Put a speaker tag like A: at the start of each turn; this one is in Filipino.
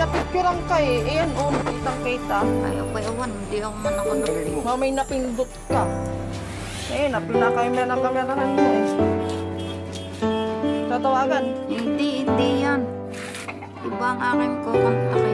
A: napipirang ka eh. Ayan, oh, kitang-kita.
B: Ay, okay, awan. Hindi ako man ako nabili.
A: Mamay napindot ka. Eh, napinakakamerahan mo eh. Tatawagan.
B: Hindi yan. Iba ang aking kukontak.